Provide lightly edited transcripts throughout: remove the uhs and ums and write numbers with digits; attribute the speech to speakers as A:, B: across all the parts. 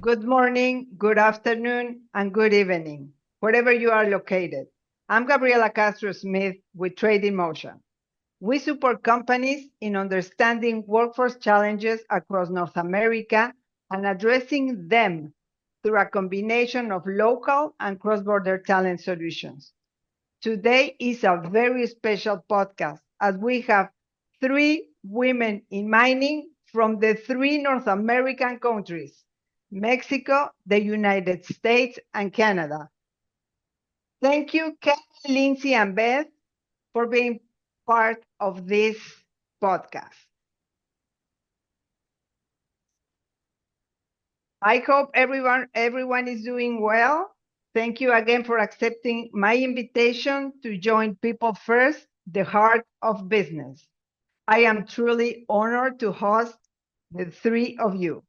A: Good morning, good afternoon, and good evening, wherever you are located. I'm Gabriela Castro Smith with Trade in Motion. We support companies in understanding workforce challenges across North America and addressing them through a combination of local and cross-border talent solutions. Today is a very special podcast as we have three women in mining from the three North American countries, Mexico, the United States, and Canada. Thank you, Kelly, Lindsay, and Beth, for being part of this podcast. I hope everyone is doing well. Thank you again for accepting my invitation to join People First, the heart of business. I am truly honored to host the three of you.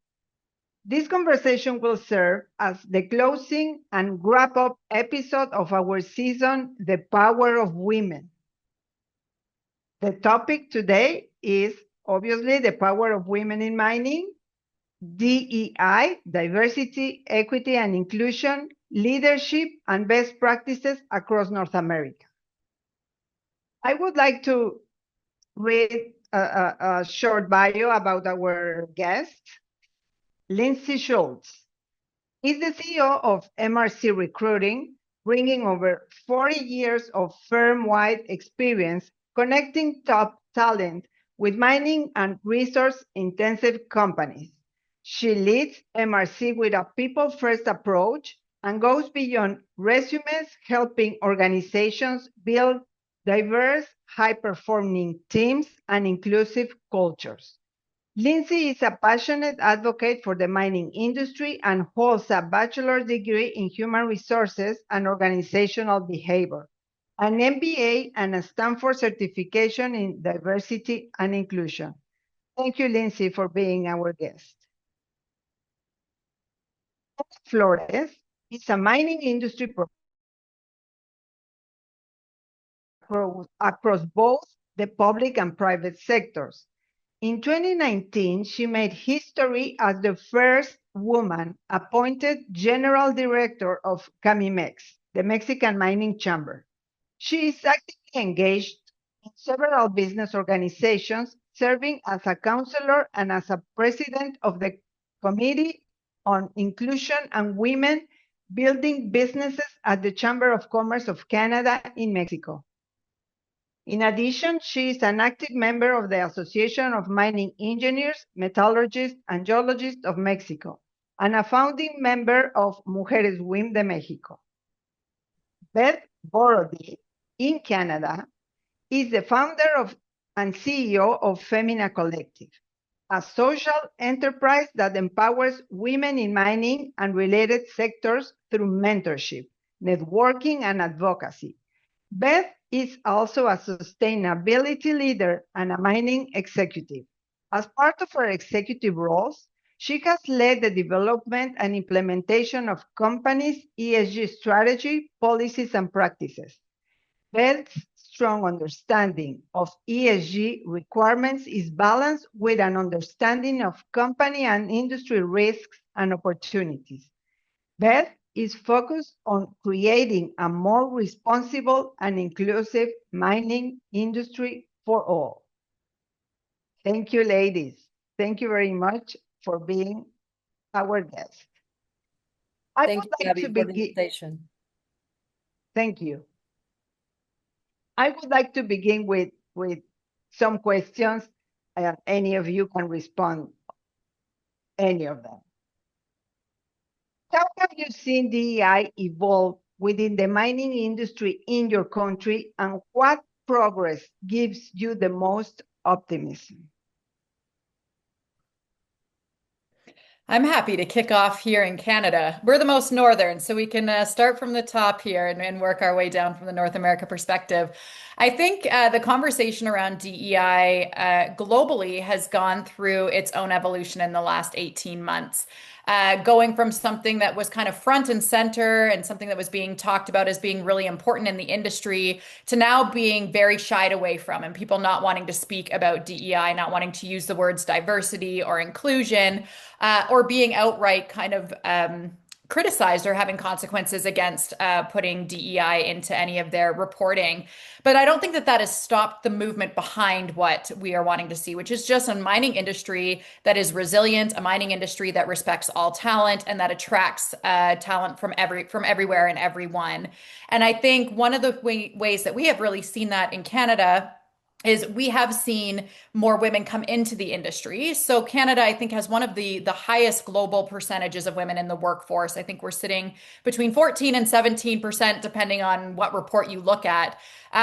A: This conversation will serve as the closing and wrap-up episode of our season, The Power of Women. The topic today is obviously the power of women in mining, DEI, diversity, equity, and inclusion, leadership, and best practices across North America. I would like to read a short bio about our guest. Lindsay Schultz is the CEO of MRC Recruiting, bringing over 40 years of firm-wide experience connecting top talent with mining and resource-intensive companies. She leads MRC with a people-first approach and goes beyond resumes, helping organizations build diverse, high-performing teams and inclusive cultures. Lindsay is a passionate advocate for the mining industry and holds a bachelor's degree in human resources and organizational behavior, an MBA, and a Stanford certification in diversity and inclusion. Thank you, Lindsay, for being our guest. Flores is a mining industry across both the public and private sectors. In 2019, she made history as the first woman appointed General Director of CAMIMEX, the Mexican Mining Chamber. She is actively engaged in several business organizations, serving as a counselor and as a president of the Committee on Inclusion and Women Building Businesses at the Chamber of Commerce of Canada in Mexico. In addition, she is an active member of the Association of Mining Engineers, Metallurgists, and Geologists of Mexico, and a founding member of Mujeres WIM de Mexico. Beth Borody, in Canada, is the founder and CEO of Femina Collective, a social enterprise that empowers women in mining and related sectors through mentorship, networking, and advocacy. Beth is also a sustainability leader and a mining executive. As part of her executive roles, she has led the development and implementation of companies' ESG strategy, policies, and practices. Beth's strong understanding of ESG requirements is balanced with an understanding of company and industry risks and opportunities. Beth is focused on creating a more responsible and inclusive mining industry for all. Thank you, ladies. Thank you very much for being our guest.
B: Thank you, Gabby, for the invitation.
A: Thank you. I would like to begin with some questions, and any of you can respond any of them. How have you seen DEI evolve within the mining industry in your country, and what progress gives you the most optimism?
B: I'm happy to kick off here in Canada. We're the most northern, so we can start from the top here and work our way down from the North America perspective. I think the conversation around DEI globally has gone through its own evolution in the last 18 months. Going from something that was kind of front and center and something that was being talked about as being really important in the industry to now being very shied away from, and people not wanting to speak about DEI, not wanting to use the words diversity or inclusion, or or being outright kind of criticized or having consequences against putting DEI into any of their reporting. But I don't think that that has stopped the movement behind what we are wanting to see, which is just a mining industry that is resilient, a mining industry that respects all talent and that attracts talent from everywhere and everyone. And I think one of the ways that we have really seen that in Canada is we have seen more women come into the industry. So Canada, I think, has one of the highest global percentages of women in the workforce. I think we're sitting between 14 and 17%, depending on what report you look at,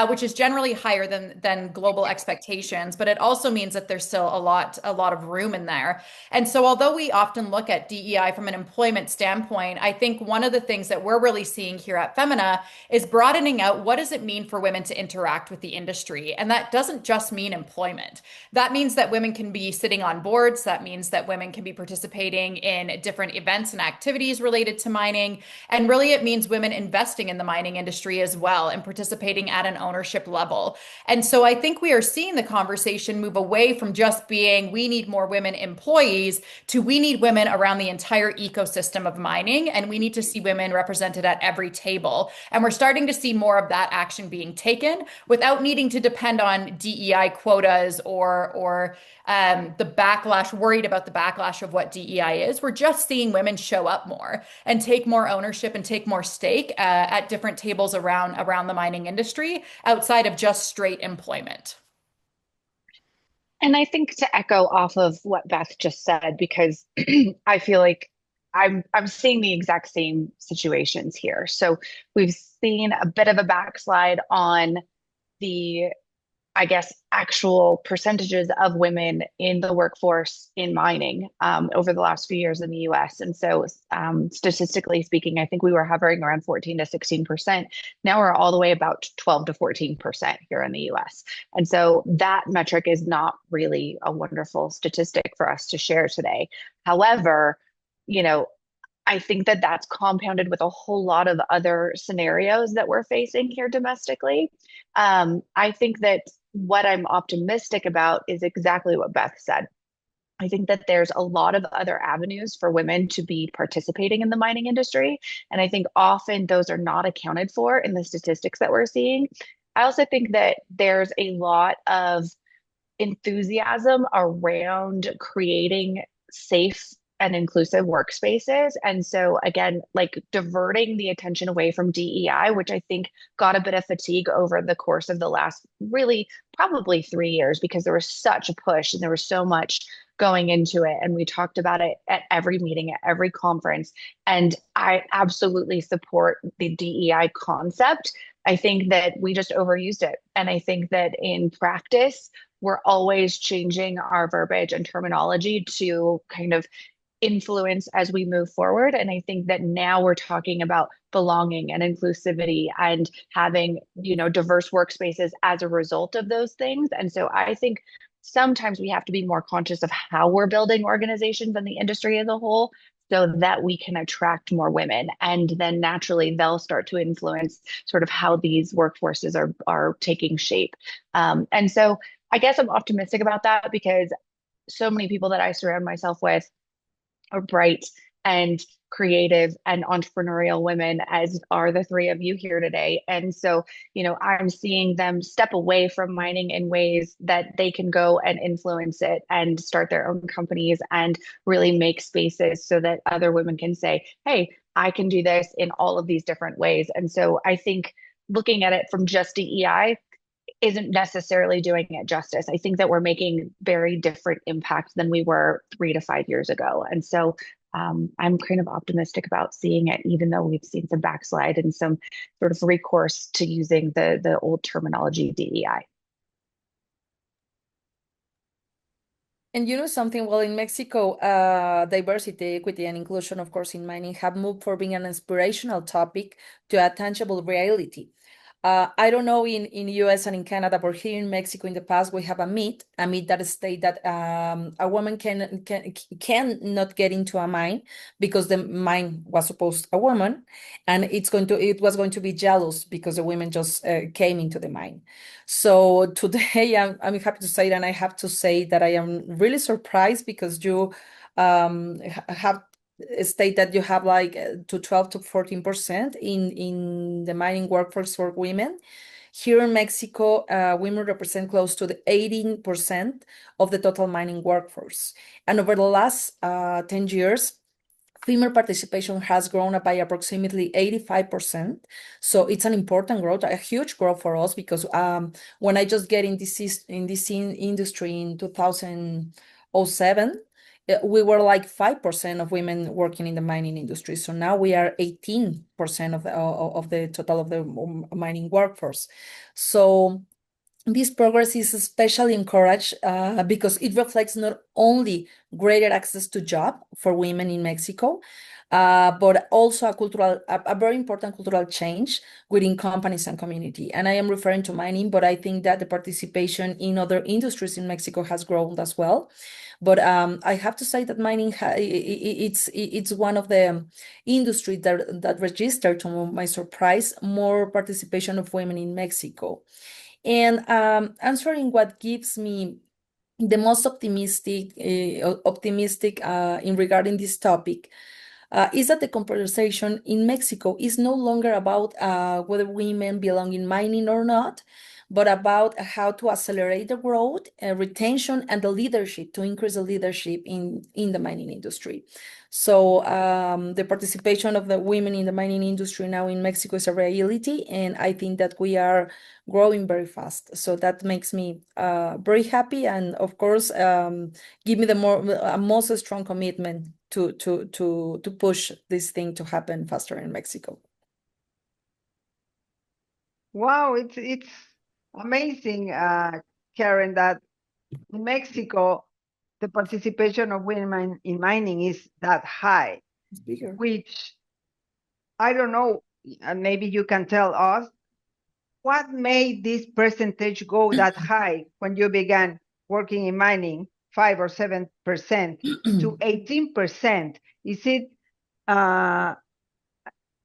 B: which is generally higher than global expectations. But it also means that there's still a lot of room in there. And so although we often look at DEI from an employment standpoint, I think one of the things that we're really seeing here at Femina is broadening out what does it mean for women to interact with the industry. And that doesn't just mean employment. That means that women can be sitting on boards. That means that women can be participating in different events and activities related to mining. And really, it means women investing in the mining industry as well and participating at an ownership level. And so I think we are seeing the conversation move away from just being we need more women employees to we need women around the entire ecosystem of mining, and we need to see women represented at every table. And we're starting to see more of that action being taken without needing to depend on DEI quotas or the backlash, worried about the backlash of what DEI is. We're just seeing women show up more and take more ownership and take more stake at different tables around the mining industry outside of just straight employment.
C: And I think to echo off of what Beth just said, because I feel like I'm seeing the exact same situations here. So we've seen a bit of a backslide on the, I guess, actual percentages of women in the workforce in mining over the last few years in the US. And so, statistically speaking, I think we were hovering around 14 to 16%. Now we're all the way about 12 to 14% here in the US. And so that metric is not really a wonderful statistic for us to share today. However, you know, I think that that's compounded with a whole lot of other scenarios that we're facing here domestically. I think that what I'm optimistic about is exactly what Beth said. I think that there's a lot of other avenues for women to be participating in the mining industry. And I think often those are not accounted for in the statistics that we're seeing. I also think that there's a lot of enthusiasm around creating safe and inclusive workspaces. And so again, like diverting the attention away from DEI, which I think got a bit of fatigue over the course of the last really probably 3 years because there was such a push and there was so much going into it. And we talked about it at every meeting, at every conference. And I absolutely support the DEI concept. I think that we just overused it. And I think that in practice, we're always changing our verbiage and terminology to kind of influence as we move forward. And I think that now we're talking about belonging and inclusivity and having, diverse workspaces as a result of those things. And so I think sometimes we have to be more conscious of how we're building organizations and the industry as a whole so that we can attract more women. And then naturally they'll start to influence sort of how these workforces are taking shape. And so I guess I'm optimistic about that because so many people that I surround myself with are bright and creative and entrepreneurial women, as are the three of you here today. And so, I'm seeing them step away from mining in ways that they can go and influence it and start their own companies and really make spaces so that other women can say, hey, I can do this in all of these different ways. And so I think looking at it from just DEI isn't necessarily doing it justice. I think that we're making very different impact than we were 3 to 5 years ago. And so I'm kind of optimistic about seeing it, even though we've seen some backslide and some sort of recourse to using the old terminology DEI.
D: And you know something, well, in Mexico, diversity, equity, and inclusion, of course, in mining have moved from being an inspirational topic to a tangible reality. I don't know in US and in Canada, but here in Mexico in the past, we have a myth that state that a woman can not get into a mine because the mine was supposed a woman, and it was going to be jealous because the women just came into the mine. So today I'm happy to say it, and I have to say that I am really surprised because you have state that you have like to 12 to 14% in the mining workforce for women. Here in Mexico, women represent close to the 18% of the total mining workforce. And over the last 10 years, female participation has grown by approximately 85%. So it's an important growth, a huge growth for us, because when I just get in this industry in 2007, we were like 5% of women working in the mining industry. So now we are 18% of the total of the mining workforce. So this progress is especially encouraged because it reflects not only greater access to job for women in Mexico, but also a very important cultural change within companies and community. And I am referring to mining, but I think that the participation in other industries in Mexico has grown as well. But I have to say that mining it's one of the industries that registered, to my surprise, more participation of women in Mexico. And answering what gives me the most optimistic in regarding this topic is that the conversation in Mexico is no longer about whether women belong in mining or not, but about how to accelerate the growth, retention, and the leadership, to increase the leadership in the mining industry. So the participation of the women in the mining industry now in Mexico is a reality, and I think that we are growing very fast. So that makes me very happy, and of course, give me the most strong commitment to push this thing to happen faster in Mexico.
A: Wow, it's amazing, Karen, that in Mexico the participation of women in mining is that high,
D: It's bigger.
A: which I don't know, maybe you can tell us what made this percentage go that high when you began working in mining, 5 or 7% to 18%. Is it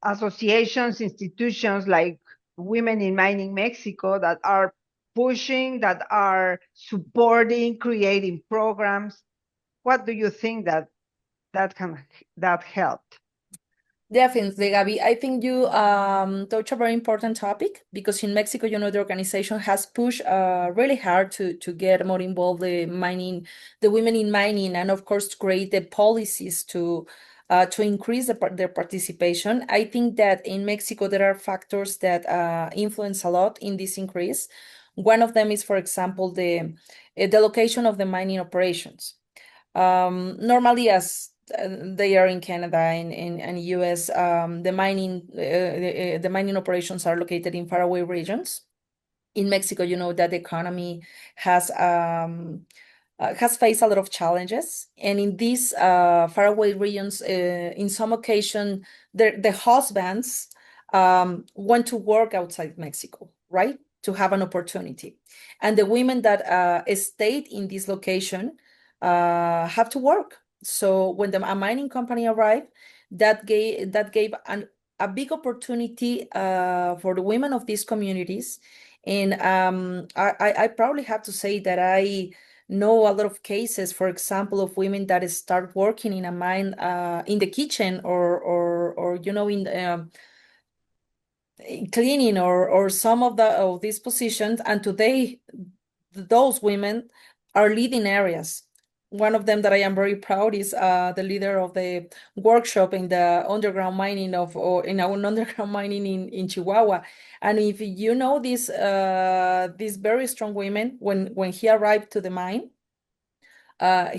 A: associations, institutions like Women in Mining Mexico that are pushing, that are supporting, creating programs? What do you think that helped?
D: Definitely, Gabby. I think you touch a very important topic, because in Mexico, the organization has pushed really hard to get more involved the women in mining, and of course to create the policies to increase their participation. I think that in Mexico there are factors that influence a lot in this increase. One of them is, for example, the location of the mining operations. Normally, as they are in Canada and US, the mining operations are located in faraway regions. In Mexico, that the economy has faced a lot of challenges, and in these faraway regions, in some occasion, the husbands want to work outside Mexico, right, to have an opportunity, and the women that stayed in this location have to work. So when a mining company arrived, that gave a big opportunity for the women of these communities. And I probably have to say that I know a lot of cases, for example, of women that start working in a mine in the kitchen, or in cleaning, or some of these positions, and today those women are leading areas. One of them that I am very proud is the leader of the workshop in the underground mining in our underground mining in Chihuahua. And if you know these very strong women, when he arrived to the mine,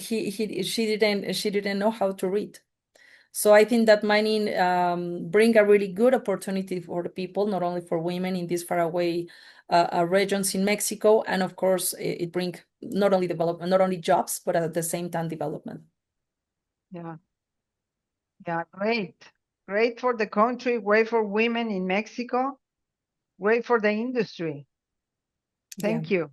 D: she didn't know how to read. So I think that mining bring a really good opportunity for the people, not only for women in these faraway regions in Mexico, and of course it bring not only development, not only jobs, but at the same time development.
A: Yeah, great for the country, great for women in Mexico, great for the industry. Thank you.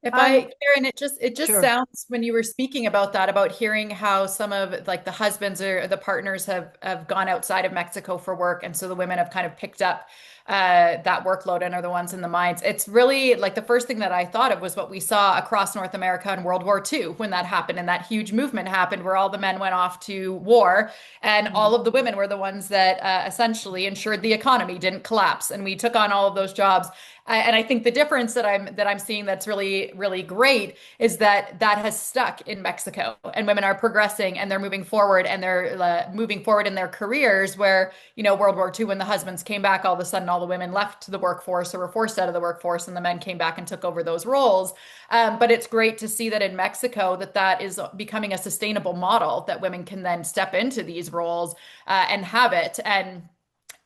B: Karen, it just
A: Sure.
B: sounds, when you were speaking about that, about hearing how some of like the husbands or the partners have gone outside of Mexico for work, and so the women have kind of picked up that workload and are the ones in the mines. It's really like the first thing that I thought of was what we saw across North America in World War II when that happened and that huge movement happened where all the men went off to war and all of the women were the ones that essentially ensured the economy didn't collapse. And we took on all of those jobs. And I think the difference that I'm seeing that's really great is that that has stuck in Mexico, and women are progressing and they're moving forward and they're moving forward in their careers. Where World War II, when the husbands came back, all of a sudden all the women left the workforce or were forced out of the workforce, and the men came back and took over those roles. But it's great to see that in Mexico that is becoming a sustainable model that women can then step into these roles and have it.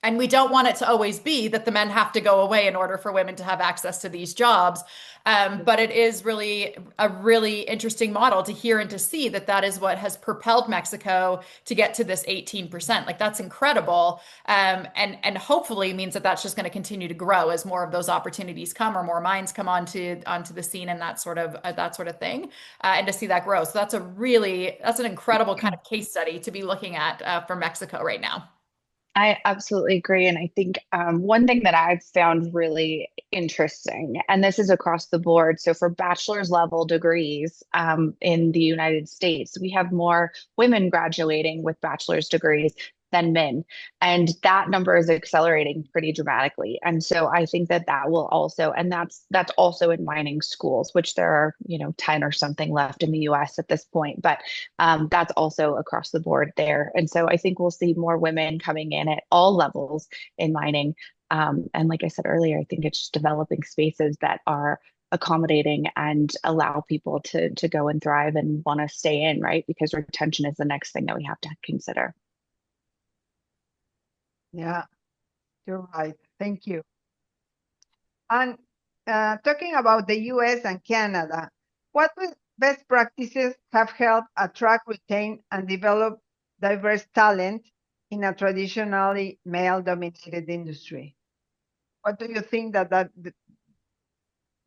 B: And we don't want it to always be that the men have to go away in order for women to have access to these jobs. But it is really a really interesting model to hear and to see that that is what has propelled Mexico to get to this 18%. Like that's incredible. And hopefully means that that's just going to continue to grow as more of those opportunities come or more minds come onto the scene and that sort of thing. And to see that grow. So that's an incredible kind of case study to be looking at for Mexico right now.
C: I absolutely agree. And I think one thing that I've found really interesting, and this is across the board. So for bachelor's level degrees in the United States, we have more women graduating with bachelor's degrees than men. And that number is accelerating pretty dramatically. And so I think that that will also, and that's also in mining schools, which there are, 10 or something left in the US at this point, but that's also across the board there. And so I think we'll see more women coming in at all levels in mining. And like I said earlier, I think it's just developing spaces that are accommodating and allow people to go and thrive and want to stay in, right? Because retention is the next thing that we have to consider.
A: Yeah, you're right. Thank you. And talking about the US and Canada, what best practices have helped attract, retain, and develop diverse talent in a traditionally male-dominated industry? What do you think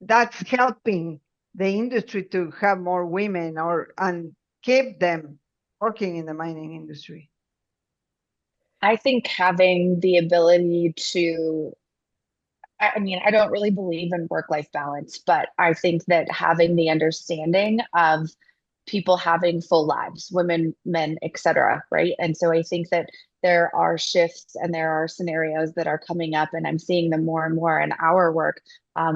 A: that's helping the industry to have more women and keep them working in the mining industry?
C: I think having the ability to, I mean, I don't really believe in work-life balance, but I think that having the understanding of people having full lives, women, men, etc., right? And so I think that there are shifts and there are scenarios that are coming up, and I'm seeing them more and more in our work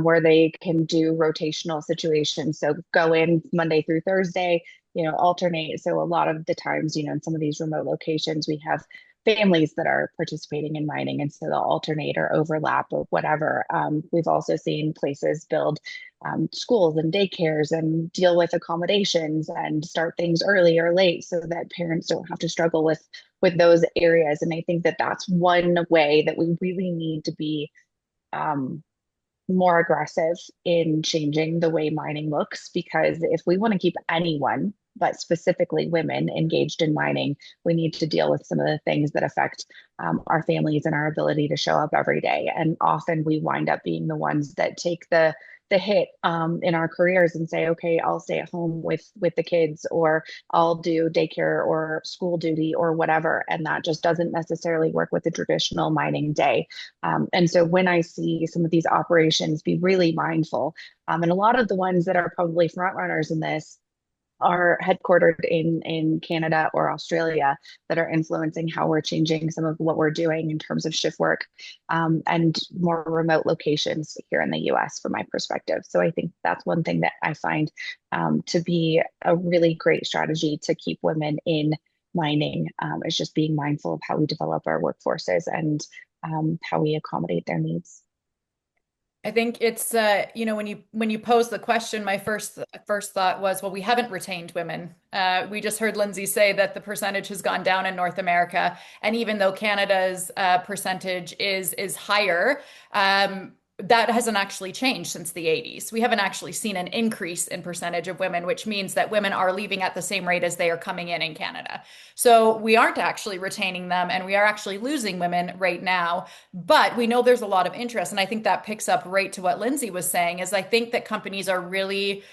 C: where they can do rotational situations. So go in Monday through Thursday, alternate. So a lot of the times, in some of these remote locations, we have families that are participating in mining, and so they'll alternate or overlap or whatever. We've also seen places build schools and daycares and deal with accommodations and start things early or late so that parents don't have to struggle with those areas. And I think that that's one way that we really need to be more aggressive in changing the way mining looks, because if we want to keep anyone, but specifically women, engaged in mining, we need to deal with some of the things that affect our families and our ability to show up every day. And often we wind up being the ones that take the hit in our careers and say, okay, I'll stay at home with the kids, or I'll do daycare or school duty or whatever. And that just doesn't necessarily work with the traditional mining day. And so when I see some of these operations be really mindful, and a lot of the ones that are probably front runners in this are headquartered in Canada or Australia, that are influencing how we're changing some of what we're doing in terms of shift work and more remote locations here in the US from my perspective. So I think that's one thing that I find to be a really great strategy to keep women in mining, is just being mindful of how we develop our workforces and how we accommodate their needs.
B: I think it's when you pose the question, my first thought was, well, we haven't retained women. We just heard Lindsay say that the percentage has gone down in North America, and even though Canada's percentage is higher, that hasn't actually changed since the 80s. We haven't actually seen an increase in percentage of women, which means that women are leaving at the same rate as they are coming in Canada. So we aren't actually retaining them, and we are actually losing women right now. But we know there's a lot of interest. And I think that picks up right to what Lindsay was saying, is I think that companies are really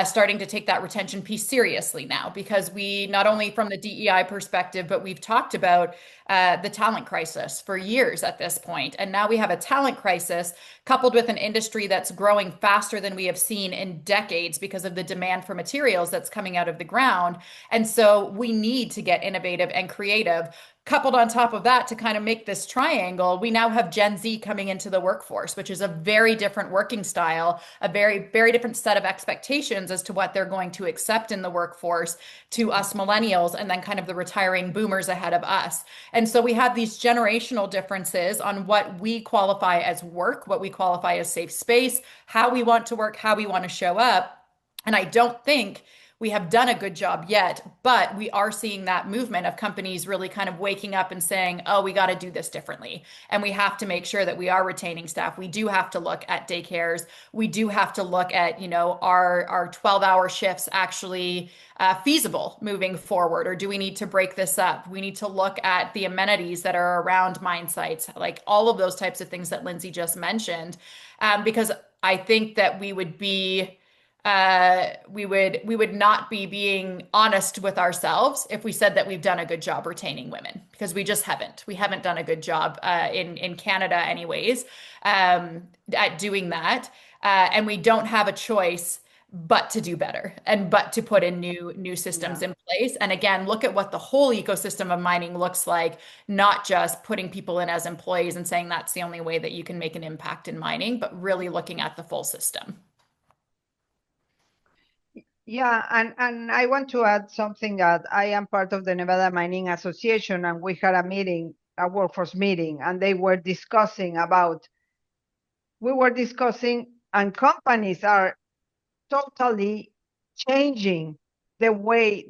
B: starting to take that retention piece seriously now, because we, not only from the DEI perspective, but we've talked about the talent crisis for years at this point. And now we have a talent crisis coupled with an industry that's growing faster than we have seen in decades because of the demand for materials that's coming out of the ground. And so we need to get innovative and creative. Coupled on top of that, to kind of make this triangle, we now have Gen Z coming into the workforce, which is a very different working style, a very, very different set of expectations as to what they're going to accept in the workforce to us millennials, and then kind of the retiring boomers ahead of us. And so we have these generational differences on what we qualify as work, what we qualify as safe space, how we want to work, how we want to show up. And I don't think we have done a good job yet, but we are seeing that movement of companies really kind of waking up and saying, oh, we got to do this differently. And we have to make sure that we are retaining staff. We do have to look at daycares. We do have to look at, our 12-hour shifts actually feasible moving forward, or do we need to break this up? We need to look at the amenities that are around mine sites, like all of those types of things that Lindsay just mentioned, because I think that we would not be being honest with ourselves if we said that we've done a good job retaining women, because we just haven't. We haven't done a good job in Canada, anyways, at doing that, and we don't have a choice but to do better and but to put in new systems in place. And again, look at what the whole ecosystem of mining looks like, not just putting people in as employees and saying that's the only way that you can make an impact in mining, but really looking at the full system.
A: Yeah, and I want to add something, that I am part of the Nevada Mining Association, and we had a workforce meeting, and we were discussing, and companies are totally changing the way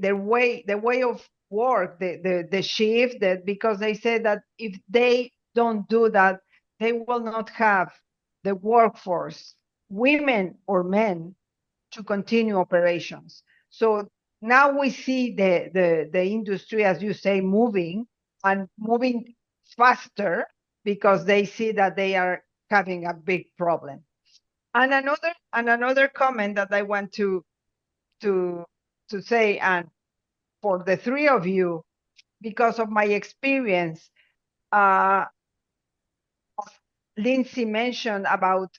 A: of work, the shift, because they say that if they don't do that, they will not have the workforce, women or men, to continue operations. So now we see the industry, as you say, moving faster, because they see that they are having a big problem. And another comment that I want to say, and for the three of you, because of my experience, Lindsay mentioned about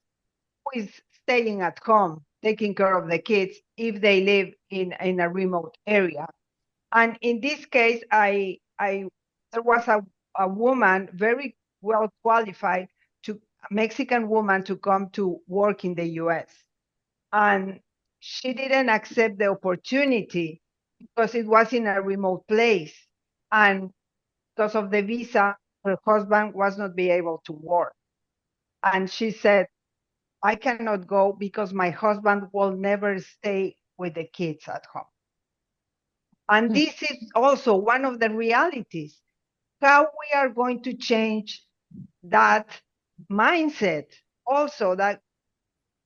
A: who is staying at home, taking care of the kids if they live in a remote area. And in this case, there was a woman, very well qualified, a Mexican woman, to come to work in the US. And she didn't accept the opportunity because it was in a remote place. And because of the visa, her husband was not be able to work. And she said, I cannot go because my husband will never stay with the kids at home. And this is also one of the realities, how we are going to change that mindset. Also, that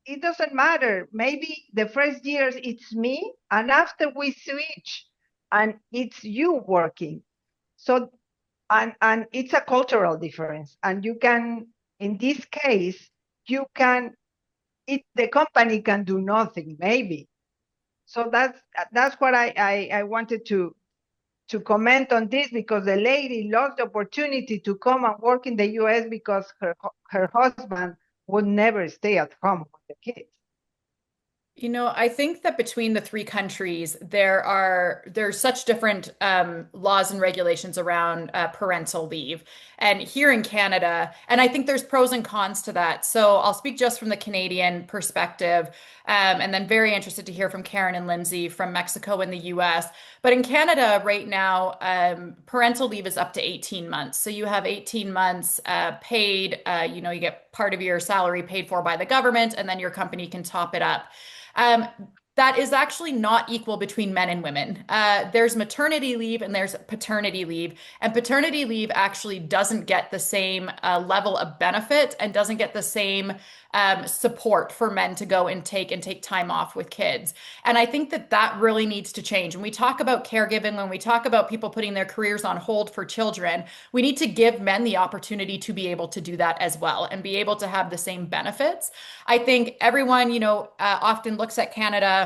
A: it doesn't matter. Maybe the first years it's me, and after we switch, and it's you working. So, and it's a cultural difference. And you can, in this case, the company can do nothing, maybe. So that's what I wanted to comment on this, because the lady lost the opportunity to come and work in the US because her husband would never stay at home with the kids.
B: I think that between the three countries, there's such different laws and regulations around parental leave. And here in Canada, and I think there's pros and cons to that. So I'll speak just from the Canadian perspective, and then very interested to hear from Karen and Lindsay from Mexico and the US. But in Canada right now, parental leave is up to 18 months. So you have 18 months paid, you get part of your salary paid for by the government, and then your company can top it up. That is actually not equal between men and women. There's maternity leave and there's paternity leave. And paternity leave actually doesn't get the same level of benefit and doesn't get the same support for men to go and take time off with kids. And I think that really needs to change. When we talk about caregiving, when we talk about people putting their careers on hold for children, we need to give men the opportunity to be able to do that as well and be able to have the same benefits. I think everyone, often looks at Canada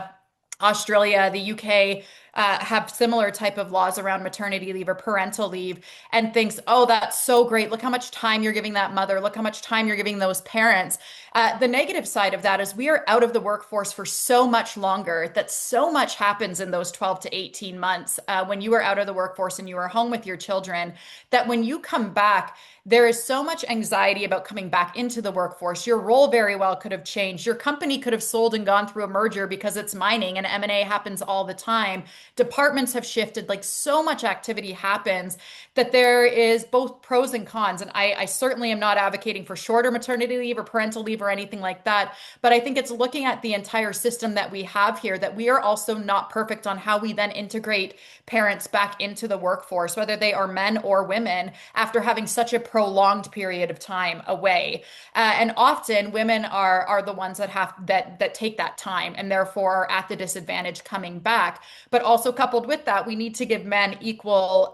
B: Australia, the UK have similar type of laws around maternity leave or parental leave, and thinks, oh, that's so great. Look how much time you're giving that mother. Look how much time you're giving those parents. The negative side of that is we are out of the workforce for so much longer, that so much happens in those 12 to 18 months when you are out of the workforce and you are home with your children, that when you come back, there is so much anxiety about coming back into the workforce. Your role very well could have changed. Your company could have sold and gone through a merger because it's mining and M&A happens all the time. Departments have shifted, like so much activity happens that there is both pros and cons. And I certainly am not advocating for shorter maternity leave or parental leave or anything like that. But I think it's looking at the entire system that we have here, that we are also not perfect on how we then integrate parents back into the workforce, whether they are men or women, after having such a prolonged period of time away. And often women are the ones that take that time and therefore are at the disadvantage coming back. But also coupled with that, we need to give men equal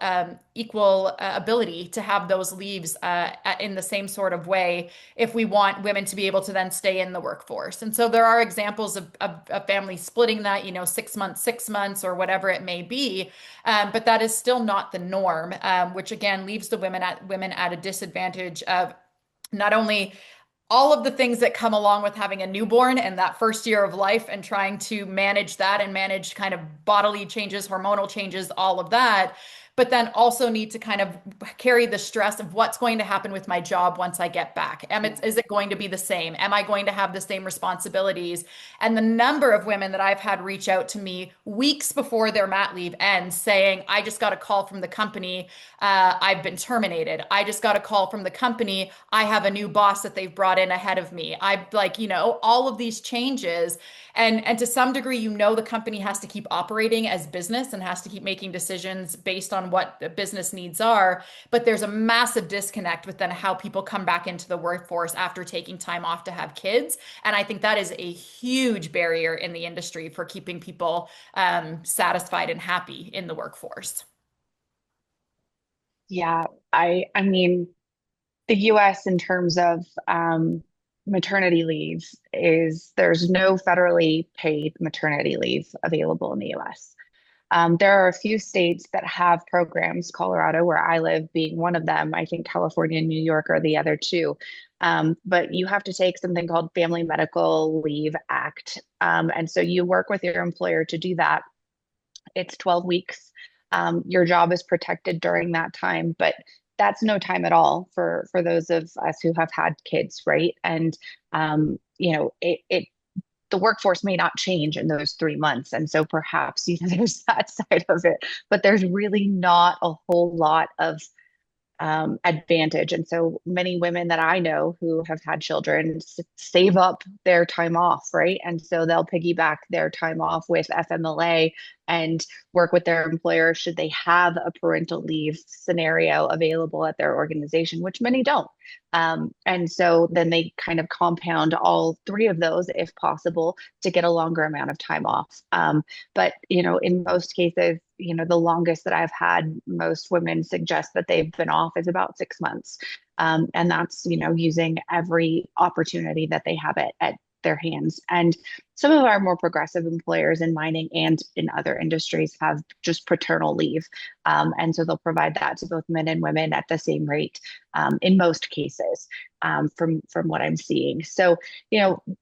B: ability to have those leaves in the same sort of way if we want women to be able to then stay in the workforce. And so there are examples of families splitting that, 6 months, or whatever it may be. But that is still not the norm, which again leaves the women at a disadvantage of not only all of the things that come along with having a newborn and that first year of life and trying to manage that and manage kind of bodily changes, hormonal changes, all of that, but then also need to kind of carry the stress of what's going to happen with my job once I get back. Is it going to be the same? Am I going to have the same responsibilities? And the number of women that I've had reach out to me weeks before their mat leave ends saying, I just got a call from the company. I've been terminated. I just got a call from the company. I have a new boss that they've brought in ahead of me. I like, all of these changes. And to some degree, the company has to keep operating as business and has to keep making decisions based on what the business needs are. But there's a massive disconnect with then how people come back into the workforce after taking time off to have kids. And I think that is a huge barrier in the industry for keeping people satisfied and happy in the workforce.
C: Yeah, I mean, the US in terms of maternity leave there's no federally paid maternity leave available in the US. There are a few states that have programs, Colorado, where I live, being one of them. I think California and New York are the other two. But you have to take something called Family Medical Leave Act. And so you work with your employer to do that. It's 12 weeks. Your job is protected during that time, but that's no time at all for those of us who have had kids, right? And the workforce may not change in those 3 months, and so perhaps there's that side of it, but there's really not a whole lot of advantage. And so many women that I know who have had children save up their time off, right? And so they'll piggyback their time off with FMLA and work with their employer should they have a parental leave scenario available at their organization, which many don't. And so then they kind of compound all three of those if possible to get a longer amount of time off. But, in most cases, the longest that I've had, most women suggest that they've been off is about 6 months. And that's, using every opportunity that they have at their hands. And some of our more progressive employers in mining and in other industries have just paternal leave. And so they'll provide that to both men and women at the same rate in most cases from what I'm seeing. So,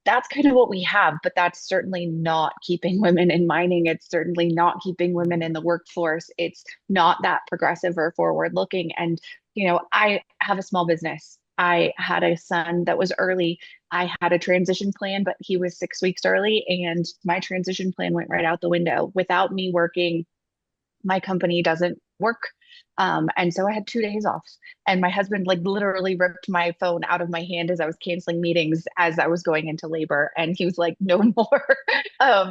C: that's kind of what we have, but that's certainly not keeping women in mining. It's certainly not keeping women in the workforce. It's not that progressive or forward looking. And, I have a small business. I had a son that was early. I had a transition plan, but he was 6 weeks early, and my transition plan went right out the window. Without me working, my company doesn't work. And so I had 2 days off, and my husband literally ripped my phone out of my hand as I was canceling meetings as I was going into labor. And he was like, no more.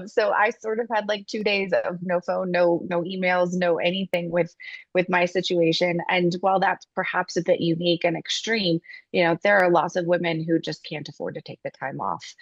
C: So I sort of had 2 days of no phone, no emails, no anything with my situation. And while that's perhaps a bit unique and extreme, there are lots of women who just can't afford to take the time off.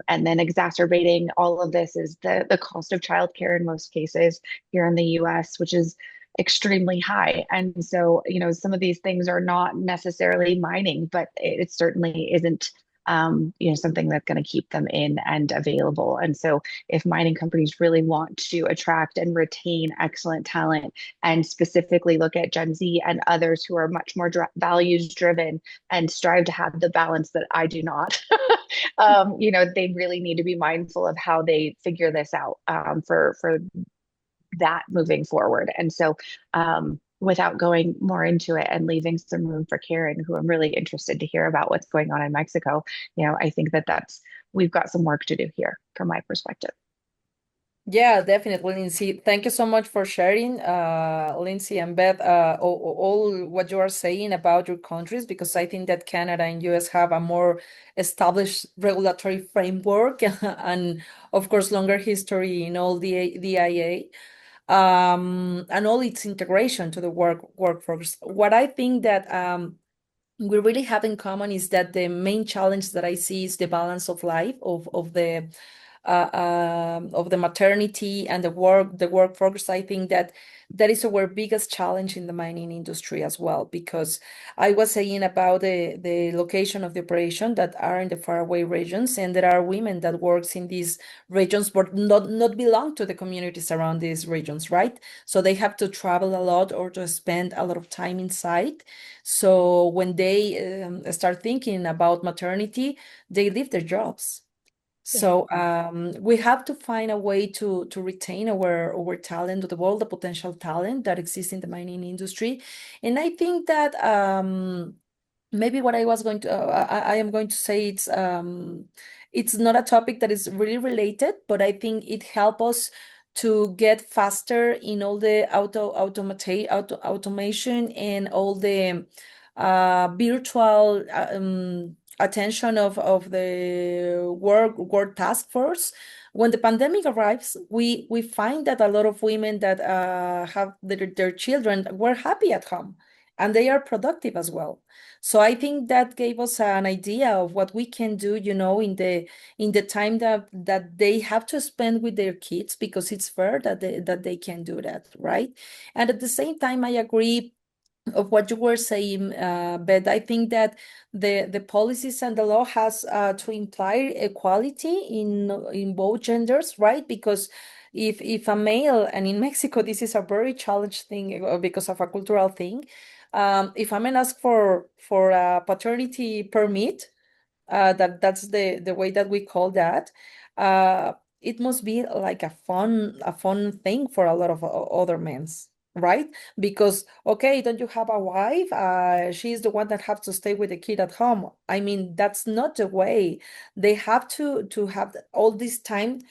C: And then exacerbating all of this is the cost of childcare in most cases here in the US, which is extremely high. And so, some of these things are not necessarily mining, but it certainly isn't something that's going to keep them in and available. And so if mining companies really want to attract and retain excellent talent and specifically look at Gen Z and others who are much more values driven and strive to have the balance that I do not, they really need to be mindful of how they figure this out for that moving forward. And so without going more into it and leaving some room for Karen, who I'm really interested to hear about what's going on in Mexico, I think we've got some work to do here from my perspective.
D: Yeah, definitely, Lindsay. Thank you so much for sharing, Lindsay and Beth, all what you are saying about your countries, because I think that Canada and US have a more established regulatory framework and, of course, longer history in all the IA, and all its integration to the workforce. What I think that we really have in common is that the main challenge that I see is the balance of life of the maternity and the workforce. I think that that is our biggest challenge in the mining industry as well, because I was saying about the location of the operation that are in the faraway regions, and there are women that works in these regions but not belong to the communities around these regions, right? So they have to travel a lot or to spend a lot of time inside. So when they start thinking about maternity, they leave their jobs. So we have to find a way to retain our talent, all the potential talent that exists in the mining industry. And I think that maybe what I was going to I am going to say it's not a topic that is really related, but I think it helps us to get faster in all the automation and all the virtual attention of the work task force. When the pandemic arrives, we find that a lot of women that have their children were happy at home and they are productive as well. So I think that gave us an idea of what we can do, in the time that they have to spend with their kids, because it's fair that they can do that, right? And at the same time, I agree of what you were saying, but I think that the policies and the law has to imply equality in both genders, right? Because if a male, and in Mexico this is a very challenged thing because of a cultural thing, if a man asks for a paternity permit, that's the way that we call that. Uh, it must be like a fun thing for a lot of other men, right? Because okay, don't you have a wife? She's the one that has to stay with the kid at home. I mean, that's not the way. They have to have all this time,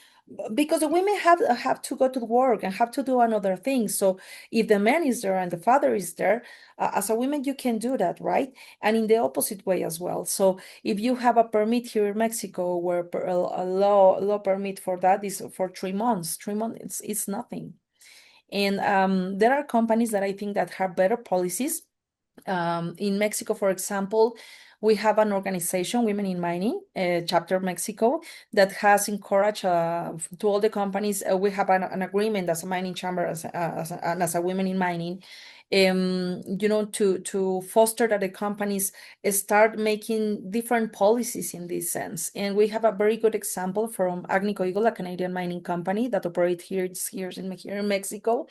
D: because the women have to go to work and have to do another thing. So if the man is there and the father is there, as a woman you can do that, right? And in the opposite way as well. So if you have a permit here in Mexico, where a law permit for that is for 3 months, 3 months it's nothing. And there are companies that I think that have better policies. In Mexico, for example, we have an organization, Women in Mining, Chapter Mexico, that has encouraged to all the companies. We have an agreement as a mining chamber, and as a Women in Mining, to foster that the companies start making different policies in this sense. And we have a very good example from Agnico Eagle, a Canadian mining company that operates here in Mexico.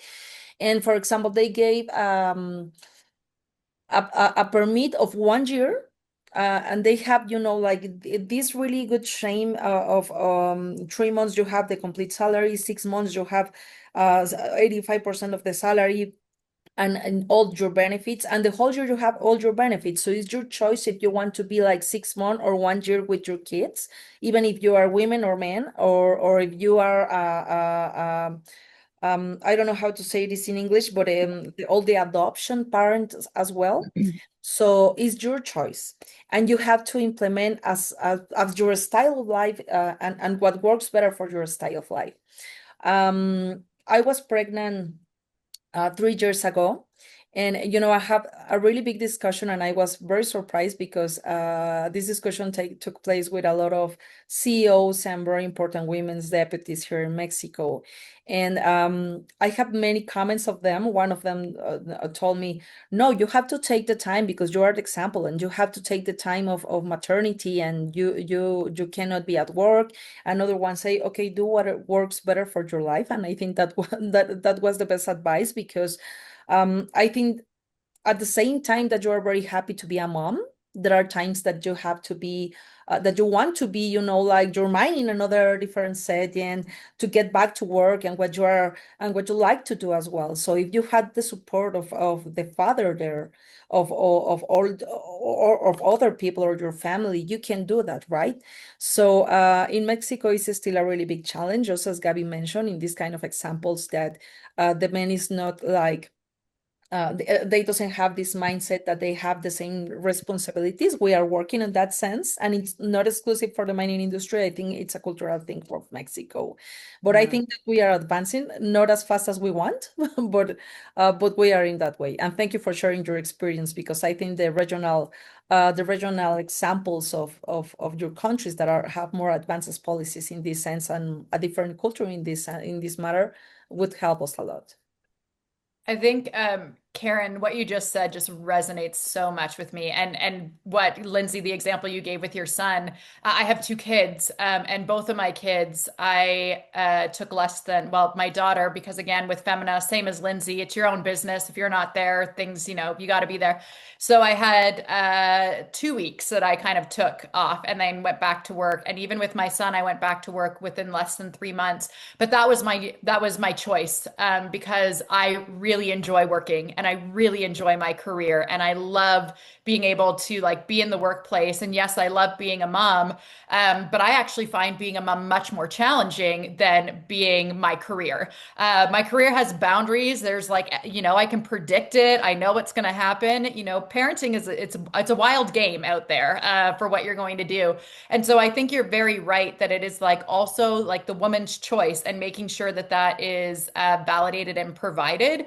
D: And for example, they gave a permit of 1 year, and they have like this really good shame of 3 months you have the complete salary, 6 months you have 85% of the salary, and all your benefits, and the whole year you have all your benefits. So it's your choice if you want to be like 6 months or 1 year with your kids, even if you are women or men, or if you are I don't know how to say this in English, but all the adoption parents as well. So it's your choice, and you have to implement as your style of life, and what works better for your style of life. I was pregnant 3 years ago, And, you know, I have a really big discussion, and I was very surprised because this discussion took place with a lot of CEOs and very important women's deputies here in Mexico. And I have many comments of them. One of them told me, no, you have to take the time because you are the example, and you have to take the time of maternity, and you cannot be at work. Another one say, okay, do what works better for your life. And I think that that was the best advice, because I think at the same time that you are very happy to be a mom, there are times that you have to be that you want to be, you know, like your mind in another different setting, to get back to work and what you are and what you like to do as well. So if you had the support of the father there, of all or of other people or your family, you can do that, right? So in Mexico, it's still a really big challenge, just as Gabby mentioned, in these kind of examples, that the man is not like they doesn't have this mindset that they have the same responsibilities. We are working in that sense, and it's not exclusive for the mining industry. I think it's a cultural thing for Mexico, but I think that we are advancing, not as fast as we want, but we are in that way. And thank you for sharing your experience, because I think the regional examples of your countries that have more advanced policies in this sense and a different culture in this matter would help us a lot.
B: I think, Karen, what you just said just resonates so much with me. And what, Lindsay, the example you gave with your son, I have two kids, and both of my kids, I took less than, well, my daughter, because again, with Femina, same as Lindsay, it's your own business. If you're not there, things, you know, you got to be there. So I had 2 weeks that I kind of took off and then went back to work. And even with my son, I went back to work within less than 3 months. But that was my choice, because I really enjoy working and I really enjoy my career and I love being able to like be in the workplace. And yes, I love being a mom, but I actually find being a mom much more challenging than being my career. My career has boundaries. There's like, you know, I can predict it. I know what's going to happen. You know, parenting is it's a wild game out there for what you're going to do. And so I think you're very right that it is like also like the woman's choice and making sure that that is validated and provided.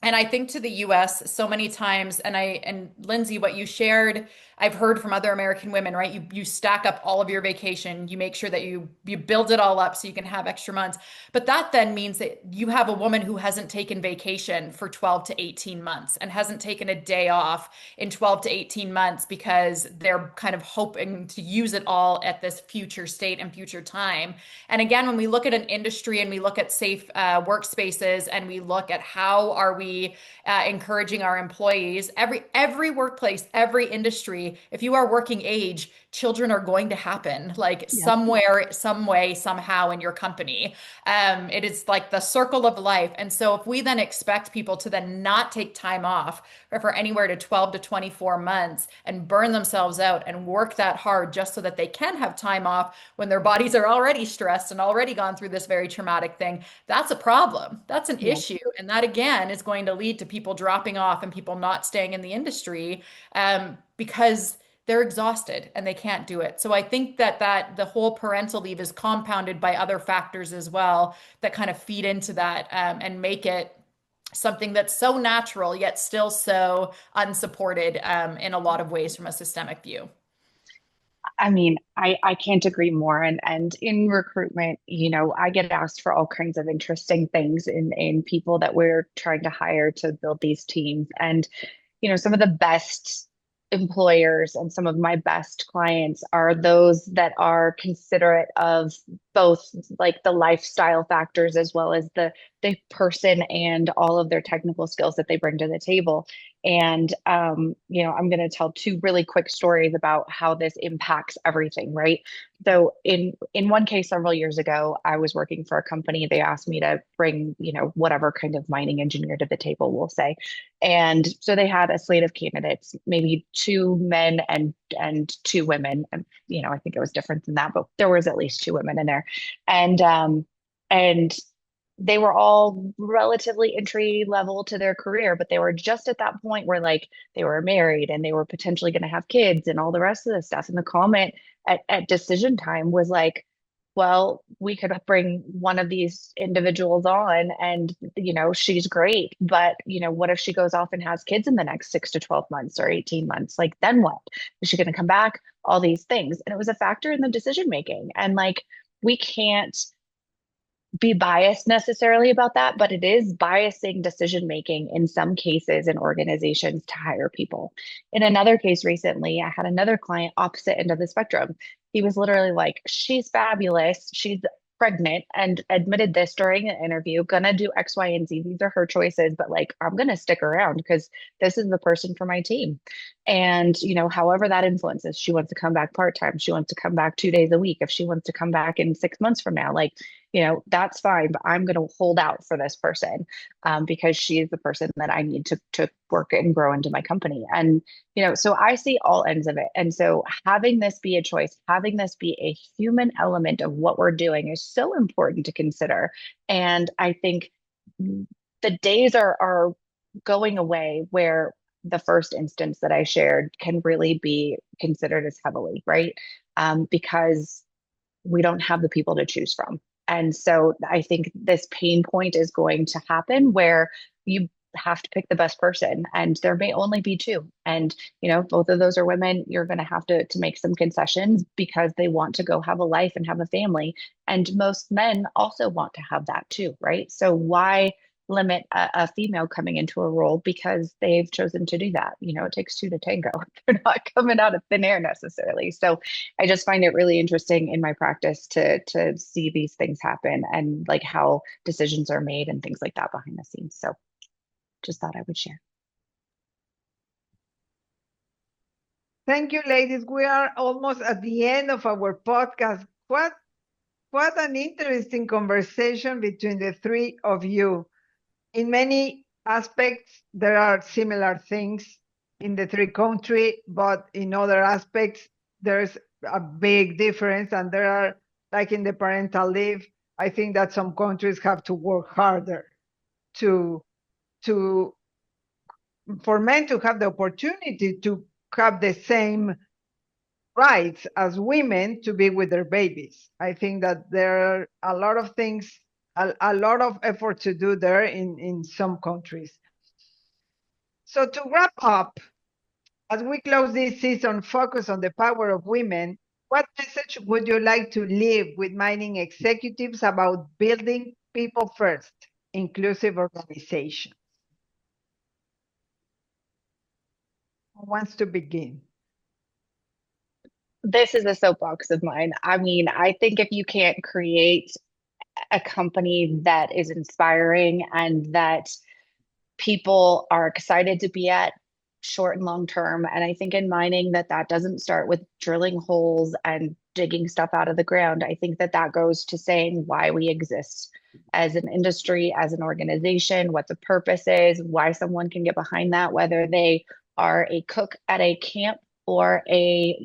B: And I think to the US so many times, and Lindsay, what you shared, I've heard from other American women, right? You stack up all of your vacation, you make sure that you build it all up so you can have extra months. But that then means that you have a woman who hasn't taken vacation for 12 to 18 months and hasn't taken a day off in 12 to 18 months because they're kind of hoping to use it all at this future state and future time. And again, when we look at an industry and we look at safe workspaces and we look at how are we encouraging our employees, every workplace, every industry, if you are working age, children are going to happen like somewhere, some way, somehow in your company. It is like the circle of life. And so if we then expect people to then not take time off for anywhere to 12 to 24 months and burn themselves out and work that hard just so that they can have time off when their bodies are already stressed and already gone through this very traumatic thing, that's a problem. That's an issue. And that again is going to lead to people dropping off and people not staying in the industry, because they're exhausted and they can't do it. So I think that the whole parental leave is compounded by other factors as well that kind of feed into that, and make it something that's so natural yet still so unsupported, in a lot of ways from a systemic view.
C: I mean, I can't agree more. And in recruitment, you know, I get asked for all kinds of interesting things in people that we're trying to hire to build these teams. And, you know, some of the best employers and some of my best clients are those that are considerate of both like the lifestyle factors as well as the person and all of their technical skills that they bring to the table. And you know, I'm going to tell two really quick stories about how this impacts everything, right? So in one case several years ago, I was working for a company. They asked me to bring, you know, whatever kind of mining engineer to the table, we'll say. And so they had a slate of candidates, maybe two men and two women. And, you know, I think it was different than that, but there was at least two women in there. And they were all relatively entry level to their career, but they were just at that point where like they were married and they were potentially going to have kids and all the rest of the stuff. And the comment at decision time was like, well, we could bring one of these individuals on and, she's great. But, what if she goes off and has kids in the next 6 to 12 months or 18 months? Like, then what? Is she going to come back? All these things. And it was a factor in the decision making. And like, we can't be biased necessarily about that, but it is biasing decision making in some cases in organizations to hire people. In another case recently, I had another client opposite end of the spectrum. He was literally like, she's fabulous. She's pregnant and admitted this during an interview, gonna do X, Y, and Z. These are her choices, but like, I'm gonna stick around because this is the person for my team. And, however that influences, she wants to come back part-time. She wants to come back 2 days a week. If she wants to come back in 6 months from now, like, that's fine, but I'm going to hold out for this person because she is the person that I need to work and grow into my company. And, so I see all ends of it. And so having this be a choice, having this be a human element of what we're doing is so important to consider. And I think the days are going away where the first instance that I shared can really be considered as heavily, right? Because we don't have the people to choose from. And so I think this pain point is going to happen where you have to pick the best person, and there may only be two. And, both of those are women. You're going to have to make some concessions because they want to go have a life and have a family. And most men also want to have that too, right? So why limit a female coming into a role because they've chosen to do that? It takes two to tango. They're not coming out of thin air necessarily. So I just find it really interesting in my practice to see these things happen and like how decisions are made and things like that behind the scenes. So just thought I would share.
A: Thank you, ladies. We are almost at the end of our podcast. What an interesting conversation between the three of you. In many aspects, there are similar things in the three countries, but in other aspects, there's a big difference. And there are, like in the parental leave, I think that some countries have to work harder to for men to have the opportunity to have the same rights as women to be with their babies. I think that there are a lot of things, a lot of effort to do there in some countries. So to wrap up, as we close this season, focus on the power of women, what message would you like to leave with mining executives about building people first, inclusive organizations? Who wants to begin?
C: This is a soapbox of mine. I mean, I think if you can't create a company that is inspiring and that people are excited to be at short and long term. And I think in mining that doesn't start with drilling holes and digging stuff out of the ground. I think that goes to saying why we exist as an industry, as an organization, what the purpose is, why someone can get behind that, whether they are a cook at a camp or a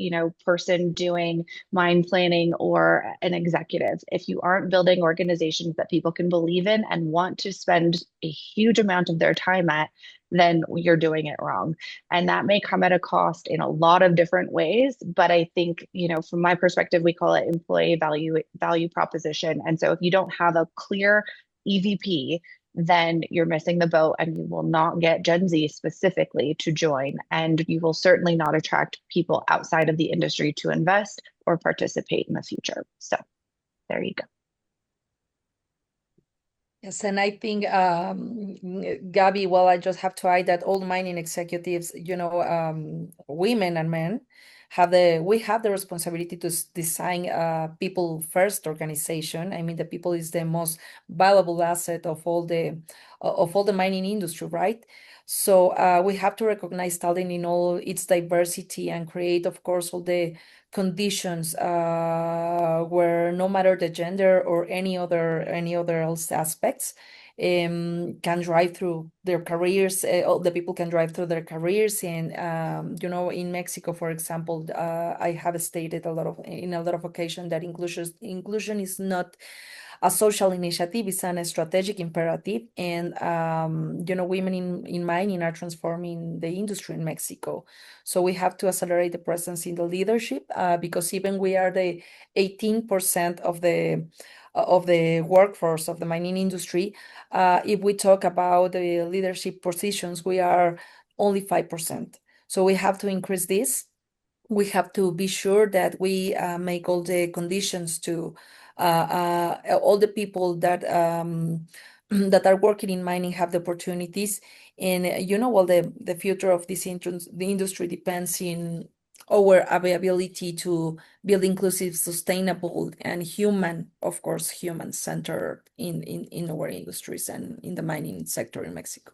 C: person doing mine planning or an executive. If you aren't building organizations that people can believe in and want to spend a huge amount of their time at, then you're doing it wrong. And that may come at a cost in a lot of different ways. But I think, from my perspective, we call it employee value proposition. And so if you don't have a clear EVP, then you're missing the boat and you will not get Gen Z specifically to join. And you will certainly not attract people outside of the industry to invest or participate in the future. So there you go.
D: Yes, and I think, Gabby, well, I just have to add that all mining executives, women and men, we have the responsibility to design a people first organization. I mean, the people is the most valuable asset of all the mining industry, right? So we have to recognize talent in all its diversity and create, of course, all the conditions where no matter the gender or any other else aspects can drive through their careers. All the people can drive through their careers. And in Mexico, for example, I have stated in a lot of occasions that inclusion is not a social initiative, it's a strategic imperative. And, women in mining are transforming the industry in Mexico. So we have to accelerate the presence in the leadership, because even we are the 18% of the workforce of the mining industry. If we talk about the leadership positions, we are only 5%. So we have to increase this. We have to be sure that we make all the conditions to all the people that that are working in mining have the opportunities. And well, the future of the industry depends in our availability to build inclusive, sustainable, and human, of course, human-centered in our industries and in the mining sector in Mexico.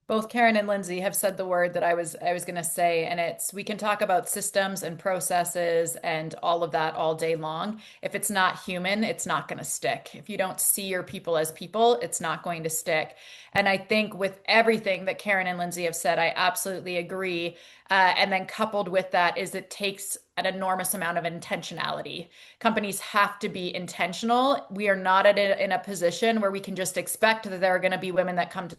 B: Both Karen and Lindsay have said the word that I was going to say, and it's we can talk about systems and processes and all of that all day long. If it's not human, it's not going to stick. If you don't see your people as people, it's not going to stick. And I think with everything that Karen and Lindsay have said, I absolutely agree. And then coupled with that is it takes an enormous amount of intentionality. Companies have to be intentional. We are not in a position where we can just expect that there are going to be women that come to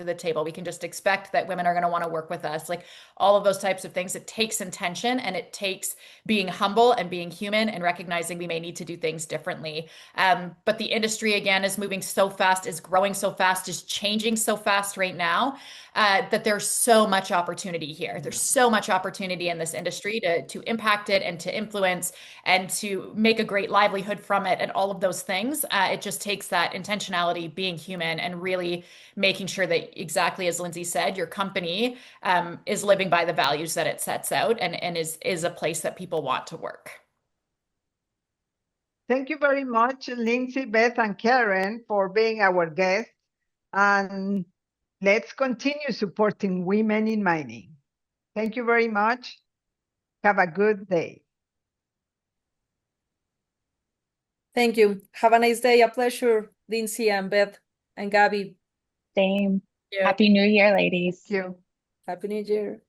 B: the table. We can just expect that women are going to want to work with us. Like all of those types of things, it takes intention, and it takes being humble and being human and recognizing we may need to do things differently. But the industry, again, is moving so fast, is growing so fast, is changing so fast right now, that there's so much opportunity here. There's so much opportunity in this industry to impact it and to influence and to make a great livelihood from it and all of those things. It just takes that intentionality, being human, and really making sure that, exactly as Lindsay said, your company is living by the values that it sets out and is a place that people want to work.
A: Thank you very much, Lindsay, Beth, and Karen, for being our guests. And let's continue supporting women in mining. Thank you very much. Have a good day.
D: Thank you. Have a nice day. A pleasure, Lindsay and Beth and Gabby.
C: Same.
B: Yeah.
C: Happy New Year, ladies.
A: Thank you.
D: Happy New Year.